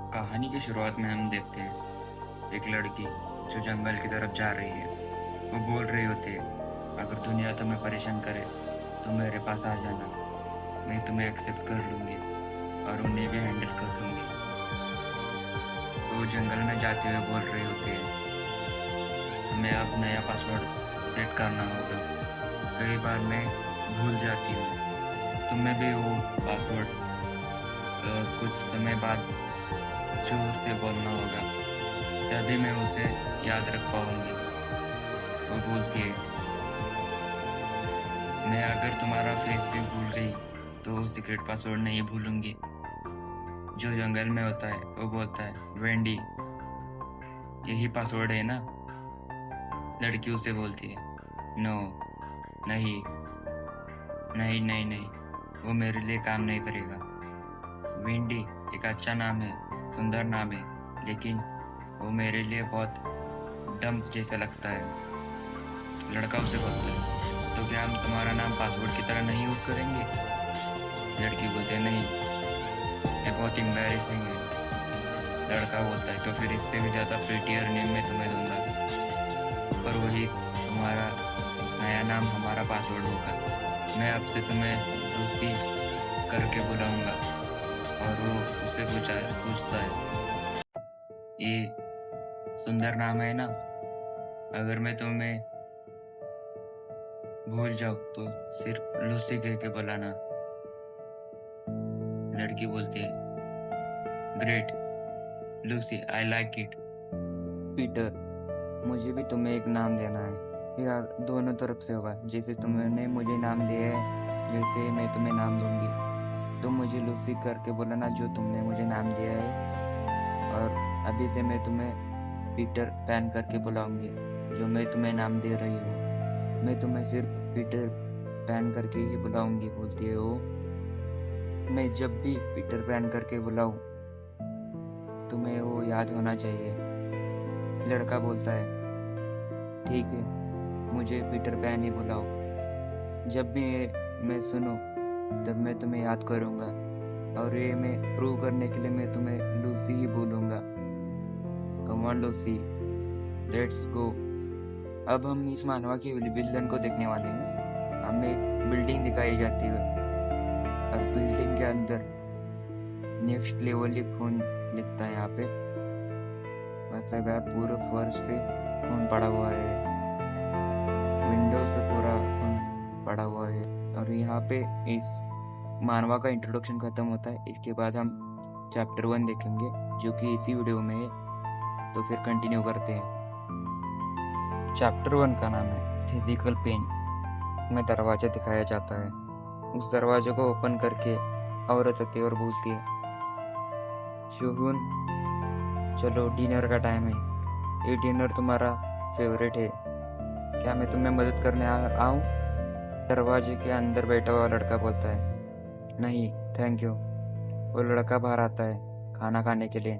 कहानी की शुरुआत में हम देखते हैं एक लड़की जो जंगल की तरफ जा रही है। वो बोल रही होती है, अगर दुनिया तुम्हें परेशान करे तो मेरे पास आ जाना, मैं तुम्हें एक्सेप्ट कर लूँगी और उन्हें भी हैंडल कर लूँगी। वो जंगल में जाते हुए बोल रही होती है, हमें अब नया पासवर्ड सेट करना होगा। कई बार मैं भूल जाती हूँ, तुम्हें भी वो पासवर्ड कुछ समय बाद जोर से बोलना होगा, तभी मैं उसे याद रख पाऊंगी। वो बोलती है, मैं अगर तुम्हारा फेस भी भूल गई तो वो सीक्रेट पासवर्ड नहीं भूलूंगी। जो जंगल में होता है वो बोलता है, वेंडी यही पासवर्ड है ना? लड़की उसे बोलती है, नो, नहीं नहीं नहीं नहीं, वो मेरे लिए काम नहीं करेगा। वेंडी एक अच्छा नाम है, सुंदर नाम है, लेकिन वो मेरे लिए बहुत डम्प जैसा लगता है। लड़का उसे बोलता है, तो क्या हम तुम्हारा नाम पासवर्ड की तरह नहीं यूज़ करेंगे? लड़की बोलती है, नहीं, ये बहुत एम्बैरेसिंग है। लड़का बोलता है, तो फिर इससे भी ज़्यादा प्रीटियर नेम मैं तुम्हें दूंगा, पर वही तुम्हारा नया नाम हमारा पासवर्ड होगा। मैं अब से तुम्हें दोस्ती करके बुलाऊंगा। और वो उससे पूछता है, ये सुंदर नाम है ना? अगर मैं तुम्हें भूल जाऊँ तो सिर्फ लूसी कह के बुलाना। लड़की बोलती है, great Lucy, I like it. Peter, मुझे भी तुम्हें एक नाम देना है, या दोनों तरफ से होगा। जैसे तुमने मुझे नाम दिया है, जैसे मैं तुम्हें नाम दूंगी। तुम मुझे लूसी करके बोलाना जो तुमने मुझे नाम दिया है, और अभी से मैं तुम्हें पीटर पैन करके बुलाऊंगी जो मैं तुम्हें नाम दे रही हूँ। मैं तुम्हें सिर्फ पीटर पैन करके ही बुलाऊंगी, बोलती है वो। मैं जब भी पीटर पैन करके बुलाऊं तुम्हें वो याद होना चाहिए। लड़का बोलता है, ठीक है, मुझे पीटर पैन ही बुलाओ। जब भी ये मैं सुनूं तब मैं तुम्हें याद करूंगा, और ये मैं प्रूव करने के लिए मैं तुम्हें लूसी ही बोलूंगा। Come on Lucy, let's go. अब हम इस मानवा के विलन को देखने वाले हैं। हमें एक बिल्डिंग दिखाई जाती है, और बिल्डिंग के अंदर नेक्स्ट लेवल ही खून लिखता है यहाँ पे। मतलब यार पूरे फर्श पे खून पड़ा हुआ है, विंडोज पे पूरा खून पड़ा हुआ है। और यहाँ पे इस मानवा का इंट्रोडक्शन खत्म होता है। इसके बाद हम चैप्टर 1 देखेंगे जो कि इसी वीडियो में है। तो फिर कंटिन्यू करते हैं। चैप्टर 1 का नाम है फिजिकल पेन। में दरवाजा दिखाया जाता है। उस दरवाजे को ओपन करके औरत आती है और बोलती है, शुहुन, चलो डिनर का टाइम है। ये डिनर तुम्हारा फेवरेट है, क्या मैं तुम्हें मदद करने आऊँ? दरवाजे के अंदर बैठा हुआ लड़का बोलता है, नहीं थैंक यू। वो लड़का बाहर आता है खाना खाने के लिए।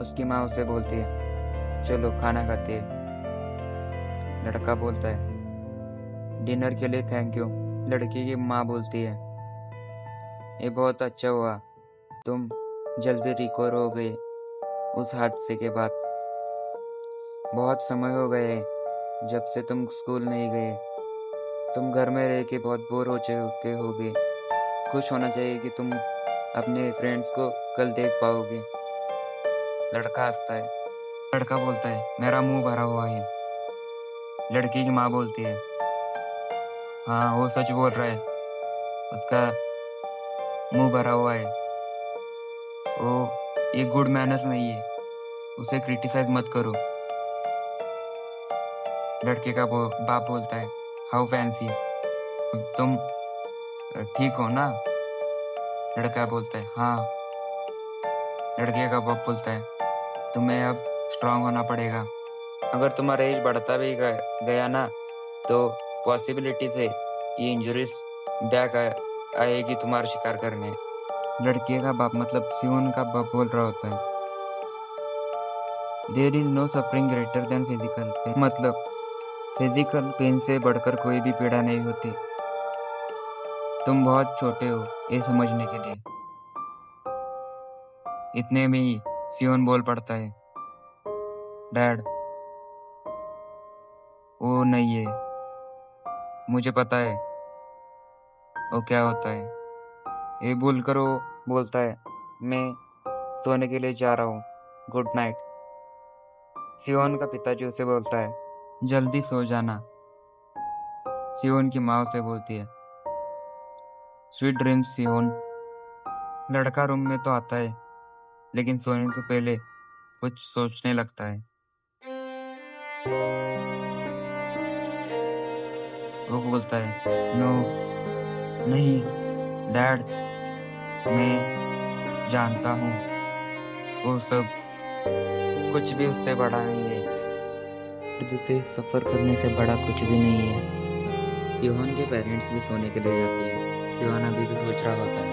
उसकी माँ उसे बोलती है, चलो खाना खाते हैं। लड़का बोलता है, डिनर के लिए थैंक यू। लड़की की माँ बोलती है, ये बहुत अच्छा हुआ, तुम जल्दी रिकवर हो गए उस हादसे के बाद। बहुत समय हो गए जब से तुम स्कूल नहीं गए। तुम घर में रह के बहुत बोर हो चुके होगे। खुश होना चाहिए कि तुम अपने फ्रेंड्स को कल देख पाओगे। लड़का हंसता है। लड़का बोलता है, मेरा मुंह भरा हुआ है। लड़की की माँ बोलती है, हाँ वो सच बोल रहा है, उसका मुंह भरा हुआ है। वो ये गुड मैनर्स नहीं है, उसे क्रिटिसाइज मत करो। लड़के का बाप बोलता है, हाउ फैंसी, तुम ठीक हो ना? लड़का बोलता है, हाँ। लड़के का बाप बोलता है, तुम्हें अब स्ट्रांग होना पड़ेगा। अगर तुम्हारा एज बढ़ता भी गया ना, तो पॉसिबिलिटीज है ये इंजरीज बैक आएगी तुम्हारा शिकार करने। लड़के का बाप मतलब सियोन का बाप बोल रहा होता है, there is no suffering greater than physical pain. मतलब फिजिकल पेन से बढ़कर कोई भी पीड़ा नहीं होती। तुम बहुत छोटे हो ये समझने के लिए। इतने में ही सियोन बोल पड़ता है, डैड वो नहीं है, मुझे पता है वो क्या होता है। ये बोलकर वो बोलता है, मैं सोने के लिए जा रहा हूँ, गुड नाइट। सियोन का पिताजी उसे बोलता है, जल्दी सो जाना। सियोन की माँ उसे बोलती है, स्वीट ड्रीम्स सियोन। लड़का रूम में तो आता है, लेकिन सोने से पहले कुछ सोचने लगता है। वो बोलता है, नो, नहीं डैड, मैं जानता हूँ वो सब कुछ भी उससे बड़ा नहीं है, जिसे सफ़र करने से बड़ा कुछ भी नहीं है। सियोन के पेरेंट्स भी सोने के लिए जाते हैं। सियोन अभी भी सोच रहा होता है,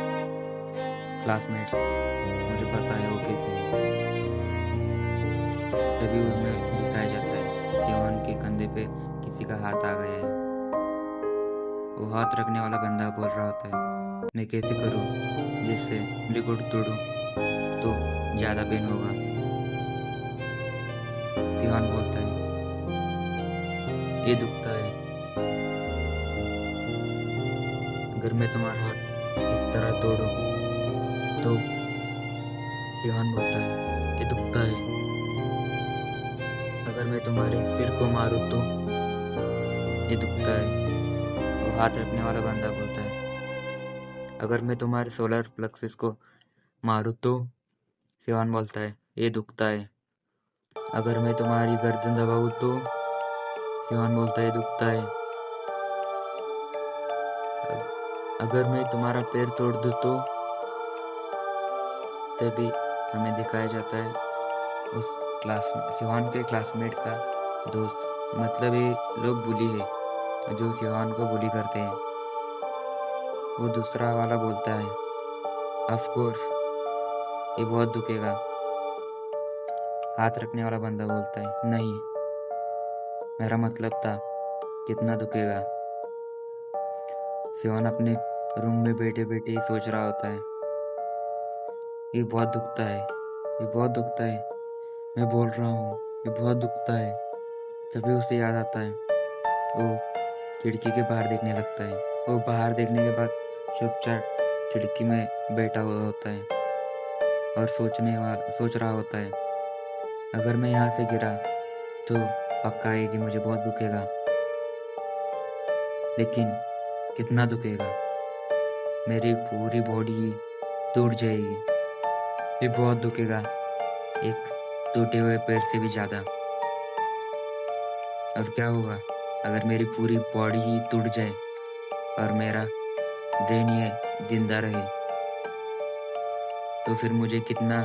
क्लासमेट्स, मुझे पता है वो कैसे है। तभी उन्हें दिखाया जाता है सियोन के कंधे पे किसी का हाथ आ गया है। वो हाथ रखने वाला बंदा बोल रहा होता है, मैं कैसे करूँ जिससे लिक्विड तोड़ूँ तो ज़्यादा पेन होगा। सियोन बोलता है, ये दुखता है, अगर मैं तुम्हारा हाथ इस तरह तोड़ूं तो। सियोन बोलता है, ये दुखता है, अगर मैं तुम्हारे सिर को मारूं तो। ये दुखता है। वो हाथ रखने वाला बंदा बोलता है, अगर मैं तुम्हारे सोलर प्लेक्सस को मारूं तो। सियोन बोलता है, ये दुखता है, अगर मैं तुम्हारी गर्दन दबाऊं तो। सियोन बोलता है, ये दुखता है, अगर मैं तुम्हारा पैर तोड़ दूं तो। तभी हमें दिखाया जाता है उस सियोन के क्लासमेट का दोस्त, मतलब ये लोग बुली है जो सियोन को बुली करते हैं। वो दूसरा वाला बोलता है, ऑफ कोर्स ये बहुत दुखेगा। हाथ रखने वाला बंदा बोलता है, नहीं, मेरा मतलब था कितना दुखेगा। सियोन अपने रूम में बैठे बैठे ही सोच रहा होता है, ये बहुत दुखता है, ये बहुत दुखता है, मैं बोल रहा हूँ ये बहुत दुखता है। तभी उसे याद आता है, वो खिड़की के बाहर देखने लगता है। वो बाहर देखने के बाद चुपचाप खिड़की में बैठा हुआ होता है और सोच रहा होता है, अगर मैं यहाँ से गिरा तो पक्का है कि मुझे बहुत दुखेगा, लेकिन कितना दुखेगा, मेरी पूरी बॉडी टूट जाएगी, ये बहुत दुखेगा, एक टूटे हुए पैर से भी ज़्यादा। और क्या होगा अगर मेरी पूरी बॉडी ही टूट जाए और मेरा ब्रेन ये जिंदा रहे, तो फिर मुझे कितना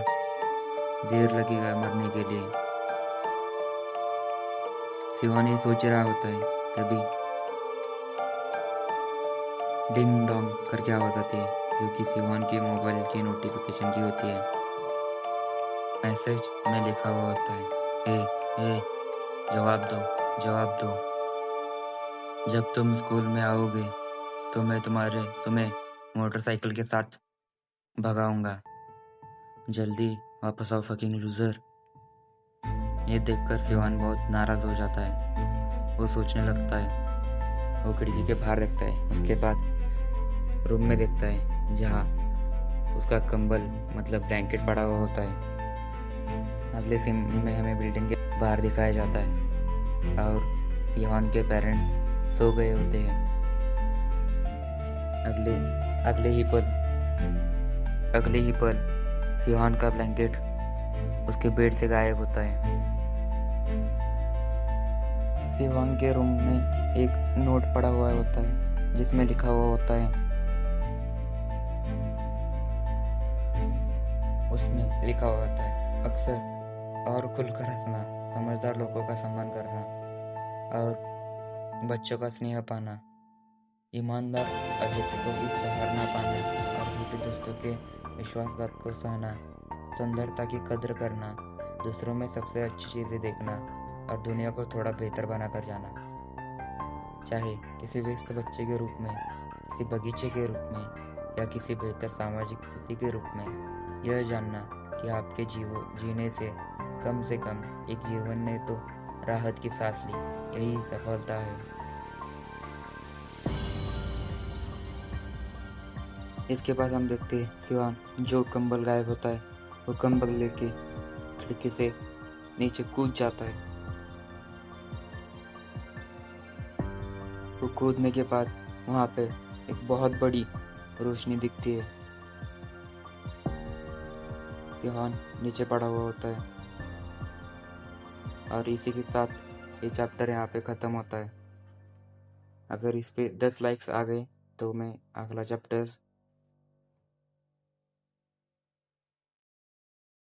देर लगेगा मरने के लिए। सियोन ये सोच रहा होता है, तभी डिंग डोंग करके आवाज़ आती है, जो कि सियोन के मोबाइल की नोटिफिकेशन की होती है। मैसेज में लिखा हुआ होता है, ए जवाब दो, जवाब दो, जब तुम स्कूल में आओगे तो मैं तुम्हें मोटरसाइकिल के साथ भगाऊंगा, जल्दी वापस आओ फकिंग लूजर। ये देखकर सियोन बहुत नाराज हो जाता है। वो सोचने लगता है, वो खिड़की के बाहर देखता है, उसके बाद रूम में देखता है जहाँ उसका कंबल मतलब ब्लैंकेट पड़ा हुआ होता है। अगले सीन में हमें बिल्डिंग के बाहर दिखाया जाता है और सियोन के पेरेंट्स सो गए होते हैं। अगले ही पल सियोन का ब्लैंकेट उसके बेड से गायब होता है। सियोन के रूम में एक नोट पड़ा हुआ होता है जिसमें लिखा हुआ होता है, उसमें लिखा हुआ होता है, अक्सर और खुलकर हंसना, समझदार लोगों का सम्मान करना और बच्चों का स्नेह पाना, ईमानदार अभिभावकों की सराहना पाना और झूठे दोस्तों के विश्वासघात को सहना, सुंदरता की कद्र करना, दूसरों में सबसे अच्छी चीज़ें देखना और दुनिया को थोड़ा बेहतर बनाकर जाना, चाहे किसी व्यस्त बच्चे के रूप में, किसी बगीचे के रूप में या किसी बेहतर सामाजिक स्थिति के रूप में। यह जानना कि आपके जीने से कम एक जीवन ने तो राहत की सांस ली। यही सफलता है। इसके बाद हम देखते हैं शिवान जो कंबल गायब होता है वो कंबल लेके खिड़की से नीचे कूद जाता है। वो कूदने के बाद वहाँ पे एक बहुत बड़ी रोशनी दिखती है। शिवान नीचे पड़ा हुआ होता है और इसी के साथ ये चैप्टर यहाँ पे ख़त्म होता है। अगर इस पे 10 लाइक्स आ गए तो मैं अगला चैप्टर